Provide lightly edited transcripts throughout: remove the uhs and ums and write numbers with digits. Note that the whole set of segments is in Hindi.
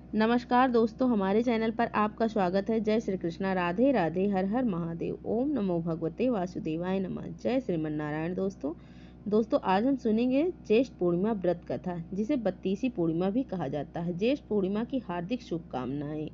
नमस्कार दोस्तों, हमारे चैनल पर आपका स्वागत है। जय श्री कृष्णा, राधे राधे, हर हर महादेव, ओम नमो भगवते वासुदेवाय नमः। जय श्रीमन नारायण। दोस्तों आज हम सुनेंगे ज्येष्ठ पूर्णिमा व्रत कथा, जिसे बत्तीसी पूर्णिमा भी कहा जाता है। ज्येष्ठ पूर्णिमा की हार्दिक शुभकामनाएं।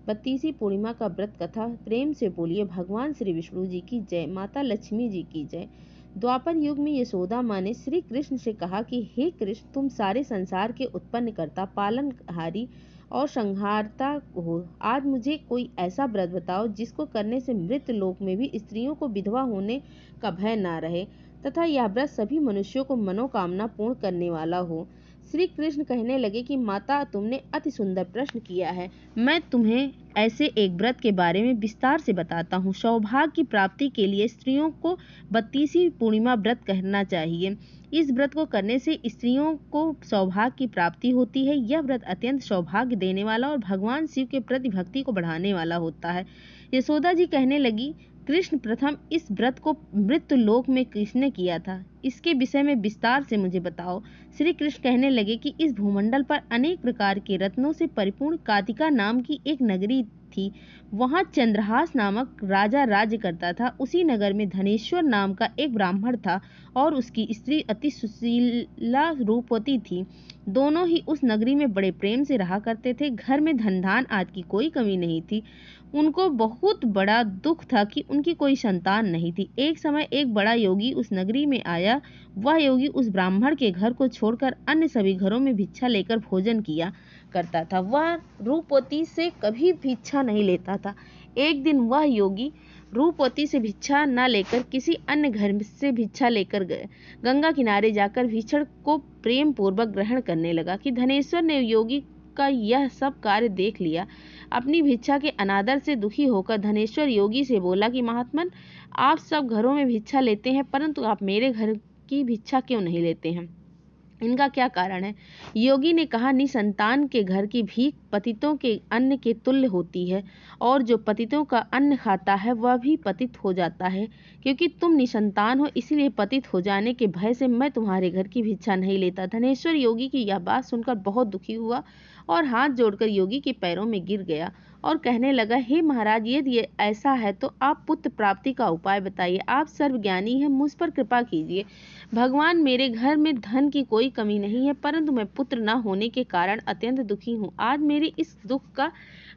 बत्तीसी पूर्णिमा का व्रत कथा। प्रेम से बोलिए भगवान श्री विष्णु जी की जय, माता लक्ष्मी जी की जय। द्वापर युग में यशोदा माँ ने श्री कृष्ण से कहा कि हे कृष्ण, तुम सारे संसार के उत्पन्न करता, पालनहारी और संहारता हो। आज मुझे कोई ऐसा व्रत बताओ जिसको करने से मृत लोक में भी स्त्रियों को विधवा होने का भय ना रहे, तथा यह व्रत सभी मनुष्यों को मनोकामना पूर्ण करने वाला हो। श्री कृष्ण कहने लगे कि माता, तुमने अति सुंदर प्रश्न किया है। मैं तुम्हें ऐसे एक व्रत के बारे में विस्तार से बताता हूँ। सौभाग्य की प्राप्ति के लिए स्त्रियों को बत्तीसी पूर्णिमा व्रत करना चाहिए। इस व्रत को करने से स्त्रियों को सौभाग्य की प्राप्ति होती है। यह व्रत अत्यंत सौभाग्य देने वाला और भगवान शिव के प्रति भक्ति को बढ़ाने वाला होता है। यशोदा जी कहने लगी, कृष्ण, प्रथम इस व्रत को मृत्यु लोक में किसने किया था? इसके विषय में विस्तार से मुझे बताओ। श्री कृष्ण कहने लगे कि इस भूमंडल पर अनेक प्रकार के रत्नों से परिपूर्ण कातिका नाम की एक नगरी थी। वहां चंद्रहास नामक राजा राज्य करता था। उसी नगर में धनेश्वर नाम का एक ब्राह्मण था और उसकी स्त्री अति सुशीला रूपवती थी। दोनों ही उस नगरी में बड़े प्रेम से रहा करते थे। घर में धन धान आदि की कोई कमी नहीं थी। उनको बहुत बड़ा दुख था कि उनकी कोई संतान नहीं थी। एक समय एक बड़ा योगी उस नगरी में आया। वह योगी उस ब्राह्मण के घर को छोड़कर अन्य सभी घरों में भिक्षा लेकर भोजन किया करता था। वह रूपवती से कभी भिक्षा नहीं लेता था। एक दिन वह योगी रूपवती से भिक्षा न लेकर किसी अन्य घर से भिक्षा लेकर गए। गंगा किनारे जाकर भीषण को प्रेम पूर्वक ग्रहण करने लगा कि धनेश्वर ने योगी का यह सब कार्य देख लिया। अपनी भिक्षा के अनादर से दुखी होकर धनेश्वर योगी से बोला कि महात्मन, आप सब घरों में भिक्षा लेते हैं, परंतु आप मेरे घर की भिक्षा क्यों नहीं लेते हैं? इनका क्या कारण है? योगी ने कहा, निसंतान के घर की भीख पतितों के अन्न के तुल्य होती है, और जो पतितों का अन्न खाता है वह भी पतित हो जाता है। क्योंकि तुम निसंतान हो, इसीलिए पतित हो जाने के भय से मैं तुम्हारे घर की भिक्षा नहीं लेता। धनेश्वर योगी की यह बात सुनकर बहुत दुखी हुआ और हाथ जोड़कर योगी के पैरों में गिर गया और कहने लगा, हे महाराज, यदि ऐसा है तो आप पुत्र प्राप्ति का उपाय बताइए। आप सर्वज्ञानी हैं, मुझ पर कृपा कीजिए। भगवान, मेरे घर में धन की कोई कमी नहीं है, परंतु मैं पुत्र न होने के कारण अत्यंत दुखी हूँ। आज मेरे इस दुख का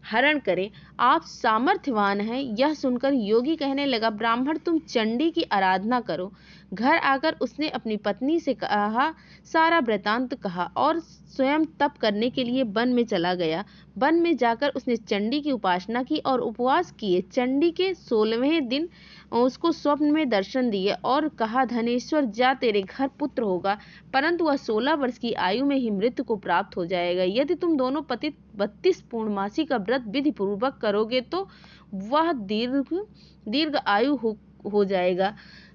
हरण करें। आप सामर्थ्यवान हैं। यह सुनकर योगी कहने लगा, ब्राह्मण, तुम चंडी की आराधना करो। घर आकर उसने अपनी पत्नी से कहा, सारा वृतांत कहा और स्वयं तप करने के लिए वन में चला गया। वन में जाकर उसने चंडी की उपासना की और उपवास किए। चंडी के 16वें दिन उसको स्वप्न में दर्शन दिए और कहा, धनेश्वर, जा, तेरे घर पुत्र होगा, परंतु वह 16 वर्ष की आयु में ही मृत्यु को प्राप्त हो जाएगा। यदि तुम दोनों पति 32 पूर्णमासी का व्रत विधि पूर्वक करोगे तो वह दीर्घ आयु हो जाएगा।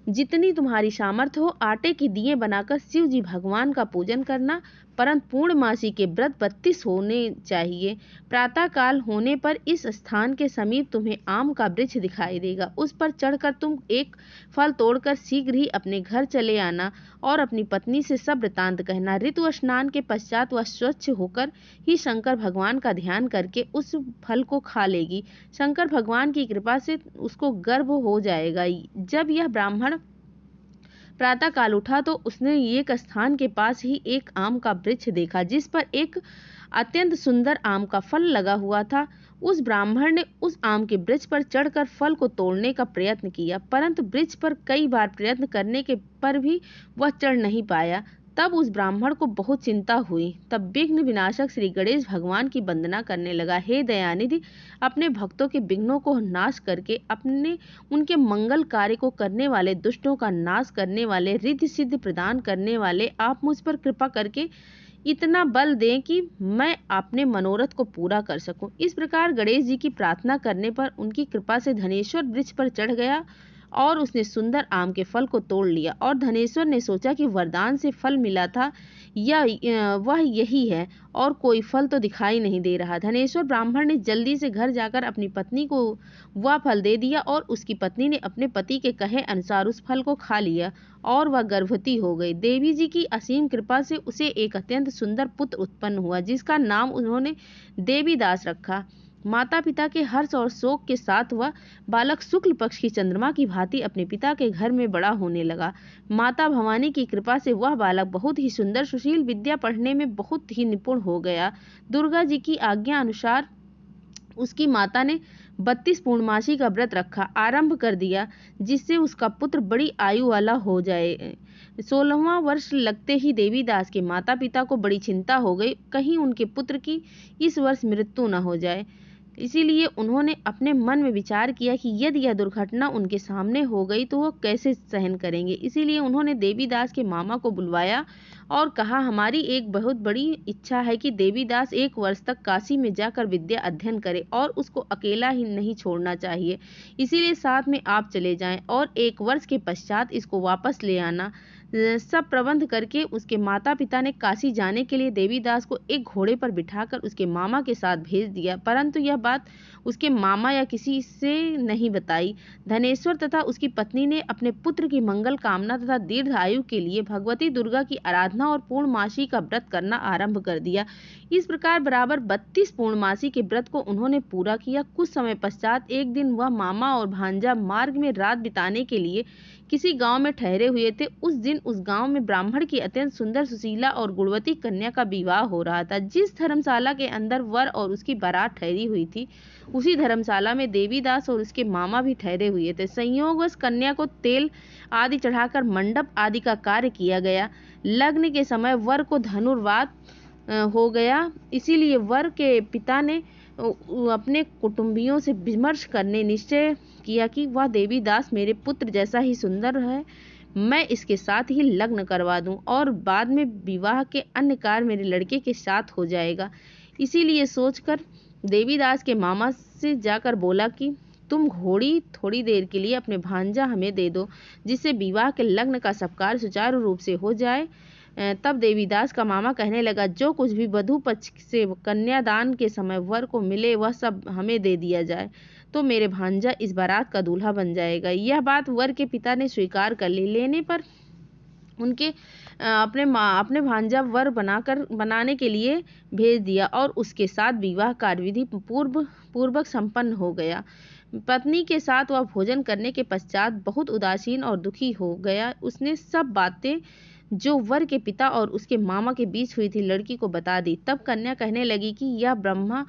जितनी तुम्हारी सामर्थ्य हो, आटे की दिए बनाकर शिव जी भगवान का पूजन करना, परंतु पूर्णमासी के व्रत 32 होने चाहिए। प्रातः काल होने पर इस स्थान के समीप तुम्हें आम का वृक्ष दिखाई देगा। उस पर चढ़कर तुम एक फल तोड़कर शीघ्र ही अपने घर चले आना और अपनी पत्नी से सब वृतांत कहना। ऋतु स्नान के पश्चात वह स्वच्छ होकर ही शंकर भगवान का ध्यान करके उस फल को खा लेगी। शंकर भगवान की कृपा से उसको गर्भ हो जाएगा। जब यह ब्राह्मण प्रातः काल उठा तो उसने एक स्थान के पास ही एक आम का वृक्ष देखा, जिस पर एक अत्यंत सुंदर आम का फल लगा हुआ था। उस ब्राह्मण ने उस आम के वृक्ष पर चढ़कर फल को तोड़ने का प्रयत्न किया, परंतु वृक्ष पर कई बार प्रयत्न करने के पर भी वह चढ़ नहीं पाया। तब उस ब्राह्मण को बहुत चिंता हुई। तब विघ्न विनाशक श्री गणेश भगवान की वंदना करने लगा। हे दयानिधि, अपने भक्तों के विघ्नों को नाश करके उनके मंगल कार्य को करने वाले, दुष्टों का नाश करने वाले, रिद्धि सिद्धि प्रदान करने वाले, आप मुझ पर कृपा करके इतना बल दें कि मैं अपने मनोरथ को पूरा कर सकूं। इस प्रकार गणेश जी की प्रार्थना करने पर उनकी कृपा से धनेश्वर वृक्ष पर चढ़ गया और उसने सुंदर आम के फल को तोड़ लिया। और धनेश्वर ने सोचा कि वरदान से फल मिला था, वह यही है और कोई फल तो दिखाई नहीं दे रहा। धनेश्वर ब्राह्मण ने जल्दी से घर जाकर अपनी पत्नी को वह फल दे दिया और उसकी पत्नी ने अपने पति के कहे अनुसार उस फल को खा लिया और वह गर्भवती हो गई। देवी जी की असीम कृपा से उसे एक अत्यंत सुंदर पुत्र उत्पन्न हुआ, जिसका नाम उन्होंने देवीदास रखा। माता पिता के हर्ष और शोक के साथ वह बालक शुक्ल पक्ष की चंद्रमा की भांति अपने पिता के घर में बड़ा होने लगा। माता भवानी की कृपा से वह बालक बहुत ही सुंदर, सुशील, विद्या पढ़ने में बहुत ही निपुण हो गया। दुर्गा जी की आज्ञा अनुसार उसकी माता ने 32 पूर्णमासी का व्रत रखा आरंभ कर दिया, जिससे उसका पुत्र बड़ी आयु वाला हो जाए। 16वां वर्ष लगते ही देवीदास के माता पिता को बड़ी चिंता हो गई, कहीं उनके पुत्र की इस वर्ष मृत्यु न हो जाए। इसीलिए उन्होंने अपने मन में विचार किया कि यदि यह दुर्घटना उनके सामने हो गई तो वो कैसे सहन करेंगे। इसीलिए उन्होंने देवीदास के मामा को बुलवाया और कहा, हमारी एक बहुत बड़ी इच्छा है कि देवीदास 1 वर्ष तक काशी में जाकर विद्या अध्ययन करे और उसको अकेला ही नहीं छोड़ना चाहिए। इसीलिए साथ में आप चले जाएं और 1 वर्ष के पश्चात इसको वापस ले आना। सब प्रबंध करके उसके माता पिता ने काशी जाने के लिए देवीदास को एक घोड़े पर बिठाकर उसके मामा के साथ भेज दिया, परंतु यह बात उसके मामा या किसी से नहीं बताई। धनेश्वर तथा उसकी पत्नी ने अपने पुत्र की मंगल कामना तथा दीर्घ आयु के लिए भगवती दुर्गा की आराधना और पूर्णमासी का व्रत करना आरंभ कर दिया। इस प्रकार बराबर 32 पूर्णमासी के व्रत को उन्होंने पूरा किया। कुछ समय पश्चात एक दिन वह मामा और भांजा मार्ग में रात बिताने के लिए किसी गांव में ठहरे हुए थे। उस दिन उस गांव में ब्राह्मण की अत्यंत सुंदर, सुशीला और गुणवती कन्या का विवाह हो रहा था। जिस धर्मशाला के अंदर वर और उसकी बारात ठहरी हुई थी, उसी धर्मशाला में देवीदास और उसके मामा भी ठहरे हुए थे। संयोगवश कन्या को तेल आदि चढ़ाकर मंडप आदि का कार्य किया गया। लग्न के समय वर को धनुर्वात हो गया, इसीलिए वर के पिता ने अपने कुटुंबियों से विमर्श करने निश्चय किया कि वह देवीदास मेरे पुत्र जैसा ही सुंदर है, मैं इसके साथ ही लग्न करवा दूं और बाद में विवाह के अन्य कार्य मेरे लड़के के साथ हो जाएगा। इसीलिए सोचकर देवीदास के मामा से जाकर बोला कि तुम घोड़ी थोड़ी देर के लिए अपने भांजा हमें दे दो, जिससे विवाह के लग्न का सब कार्य सुचारू रूप से हो जाए। तब देवीदास का मामा कहने लगा, जो कुछ भी वधू पक्ष से कन्यादान के समय वर को मिले वह सब हमें दे दिया जाए, तो मेरे भांजा इस बारात का दूल्हा बन जाएगा। यह बात वर के पिता ने स्वीकार कर ली। लेने पर उनके अपने भांजा वर बनाने के लिए भेज दिया और उसके साथ विवाह कार्यविधि पूर्वक संपन्न हो गया। पत्नी के साथ वह भोजन करने के पश्चात बहुत उदासीन और दुखी हो गया। उसने सब बातें जो वर के पिता और उसके मामा के बीच हुई थी लड़की को बता दी। तब कन्या कहने लगी कि यह ब्रह्मा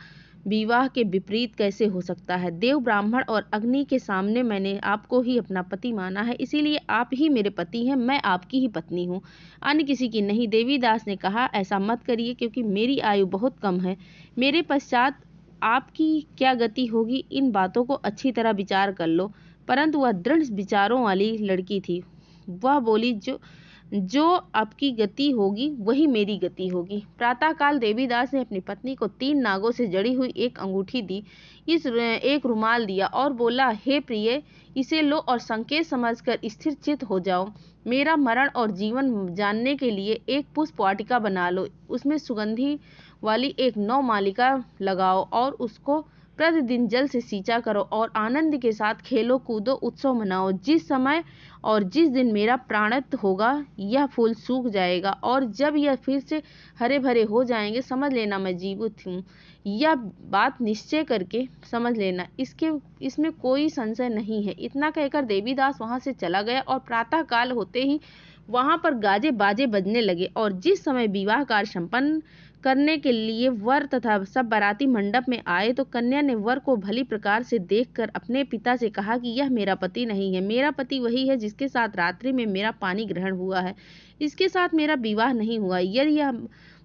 विवाह के विपरीत कैसे हो सकता है। देव, ब्राह्मण और अग्नि के सामने मैंने आपको ही अपना पति माना है, इसीलिए आप ही मेरे पति हैं, मैं आपकी ही पत्नी हूँ, अन्य किसी की नहीं। देवीदास ने कहा, ऐसा मत करिए, क्योंकि मेरी आयु बहुत कम है। मेरे पश्चात आपकी क्या गति होगी, इन बातों को अच्छी तरह विचार कर लो। परंतु वह दृढ़ विचारों वाली लड़की थी। वह बोली, जो आपकी गति होगी वही मेरी गति होगी। प्रातःकाल देवीदास ने अपनी पत्नी को 3 नागों से जड़ी हुई एक अंगूठी दी, एक रुमाल दिया और बोला, हे प्रिय, इसे लो और संकेत समझकर स्थिर चित्त हो जाओ। मेरा मरण और जीवन जानने के लिए एक पुष्प वाटिका बना लो, उसमें सुगंधी वाली एक 9 मालिका लगाओ और उसको प्रतिदिन जल से सींचा करो और आनंद के साथ खेलो कूदो, उत्सव मनाओ। जिस समय और जिस दिन मेरा प्राणत्य होगा यह फूल सूख जाएगा और जब यह फिर से हरे भरे हो जाएंगे, समझ लेना मैं जीवित हूँ। यह बात निश्चय करके समझ लेना, इसमें कोई संशय नहीं है। इतना कहकर देवीदास वहां से चला गया और प्रातः काल होते ही वहां पर गाजे बाजे बजने लगे और जिस समय विवाह कार्य संपन्न करने के लिए वर तथा सब बाराती मंडप में आए तो कन्या ने वर को भली प्रकार से देखकर अपने पिता से कहा कि यह मेरा पति नहीं है, मेरा पति वही है जिसके साथ रात्रि में मेरा पानी ग्रहण हुआ है, इसके साथ मेरा विवाह नहीं हुआ। यदि यह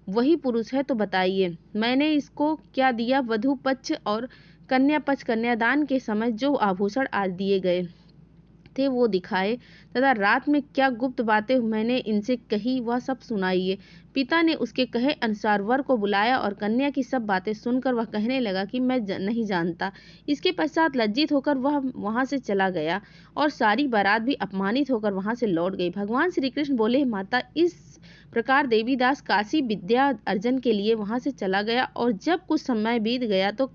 वही पुरुष है तो बताइए, मैंने इसको क्या दिया। वधू पक्ष और कन्या पक्ष कन्यादान के समय जो आभूषण आज दिए गए थे वो दिखाए तथा रात में क्या गुप्त बातें मैंने इनसे कही वह सब सुनाइए। पिता ने उसके कहे अनुसार वर को बुलाया और कन्या की सब बातें सुनकर वह कहने लगा कि मैं नहीं जानता। इसके पश्चात लज्जित होकर वह वहां से चला गया और सारी बारात भी अपमानित होकर वहां से लौट गई। भगवान श्री कृष्ण बोले, माता, इस प्रकार देवीदास काशी विद्या अर्जन के लिए वहां से चला गया और जब कुछ समय बीत गया तो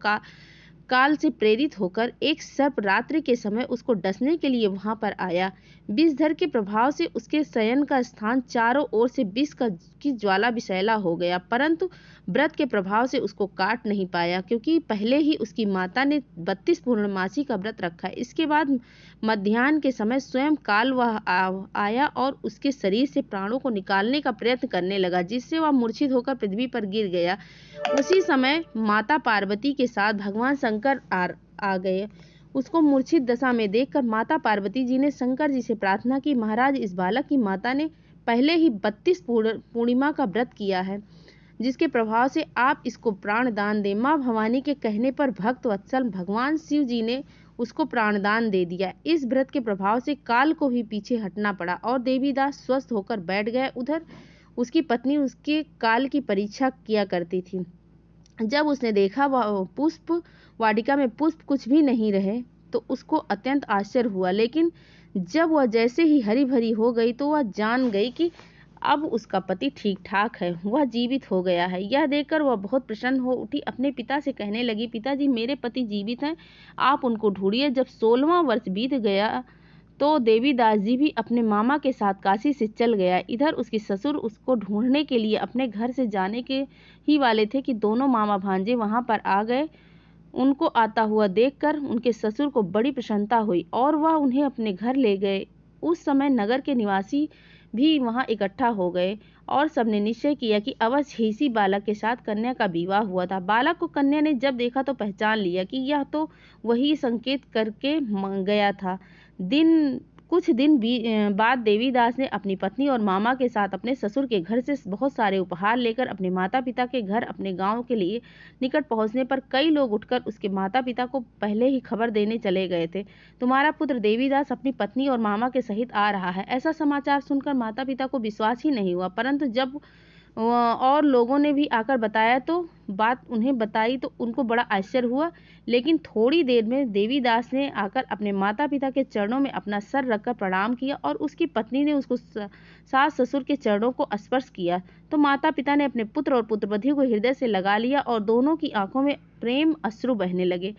काल से प्रेरित होकर एक सर्प रात्रि के समय उसको डसने के लिए वहां पर आया। विषधर के प्रभाव से उसके शयन का स्थान चारों ओर से विष की ज्वाला विषैला हो गया, परंतु व्रत के प्रभाव से उसको काट नहीं पाया, क्योंकि पहले ही उसकी माता ने 32 पूर्णमासी का व्रत रखा। इसके बाद मध्याह्न के समय स्वयं काल वह आया और उसके शरीर से प्राणों को निकालने का प्रयत्न करने लगा, जिससे वह मूर्छित होकर पृथ्वी पर गिर गया। उसी समय माता पार्वती के साथ भगवान शंकर आ गए। उसको मूर्छित दशा में देखकर माता पार्वती जी ने शंकर जी से प्रार्थना की, महाराज, इस बालक की माता ने पहले ही 32 पूर्णिमा का व्रत किया है, जिसके प्रभाव से आप इसको प्राण दान दें। माँ भवानी के कहने पर भक्त वत्सल भगवान शिव जी ने उसको प्राणदान दे दिया। इस व्रत के प्रभाव से काल को भी पीछे हटना पड़ा और देवीदास स्वस्थ होकर बैठ गए। उधर उसकी पत्नी उसके काल की परीक्षा किया करती थी। जब उसने देखा वह पुष्प वाटिका में पुष्प कुछ भी नहीं रहे तो उसको अत्यंत आश्चर्य हुआ, लेकिन जब वह जैसे ही हरी भरी हो गई तो वह जान गई कि अब उसका पति ठीक ठाक है, वह जीवित हो गया है। यह देखकर वह बहुत प्रसन्न हो उठी। अपने पिता से कहने लगी, पिताजी, मेरे पति जीवित हैं, आप उनको ढूंढिए। जब 16वां वर्ष बीत गया तो देवीदास जी भी अपने मामा के साथ काशी से चल गया। इधर उसके ससुर उसको ढूंढने के लिए अपने घर से जाने के ही वाले थे कि दोनों मामा भांजे वहां पर आ गए। उनको आता हुआ देखकर उनके ससुर को बड़ी प्रसन्नता हुई और वह उन्हें अपने घर ले गए। उस समय नगर के निवासी भी वहां इकट्ठा हो गए और सबने निश्चय किया कि अवश्य ही इसी बालक के साथ कन्या का विवाह हुआ था। बालक को कन्या ने जब देखा तो पहचान लिया कि यह तो वही संकेत करके गया था। कुछ दिन बाद देवीदास ने अपनी पत्नी और मामा के साथ अपने ससुर के घर से बहुत सारे उपहार लेकर अपने माता पिता के घर अपने गांव के लिए निकट पहुंचने पर कई लोग उठकर उसके माता पिता को पहले ही खबर देने चले गए थे, तुम्हारा पुत्र देवीदास अपनी पत्नी और मामा के सहित आ रहा है। ऐसा समाचार सुनकर माता पिता को विश्वास ही नहीं हुआ, परंतु जब और लोगों ने भी आकर बताया तो बात उन्हें बताई तो उनको बड़ा आश्चर्य हुआ। लेकिन थोड़ी देर में देवीदास ने आकर अपने माता पिता के चरणों में अपना सर रखकर प्रणाम किया और उसकी पत्नी ने उसको सास ससुर के चरणों को स्पर्श किया तो माता पिता ने अपने पुत्र और पुत्रवधू को हृदय से लगा लिया और दोनों की आंखों में प्रेम अश्रु बहने लगे।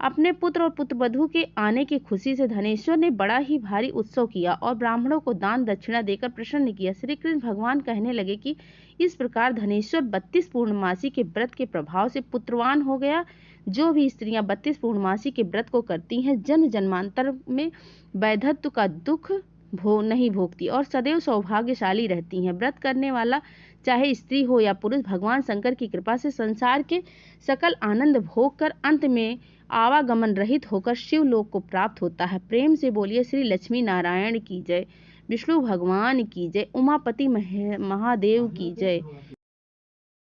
अपने पुत्र और पुत्रवधू के आने की खुशी से धनेश्वर ने बड़ा ही भारी उत्सव किया और ब्राह्मणों को दान दक्षिणा देकर प्रसन्न किया। श्री कृष्ण भगवान कहने लगे कि इस प्रकार धनेश्वर 32 पूर्णमासी के व्रत के प्रभाव से पुत्रवान हो गया। जो भी स्त्रियां 32 पूर्णमासी के व्रत को करती हैं जन्म जन्मांतर में वैधत्व का दुख नहीं भोगती और सदैव सौभाग्यशाली रहती हैं। व्रत करने वाला चाहे स्त्री हो या पुरुष भगवान शंकर की कृपा से संसार के सकल आनंद भोग कर अंत में आवागमन रहित होकर शिवलोक को प्राप्त होता है। प्रेम से बोलिए श्री लक्ष्मी नारायण की जय, विष्णु भगवान की जय, उमापति महादेव की जय।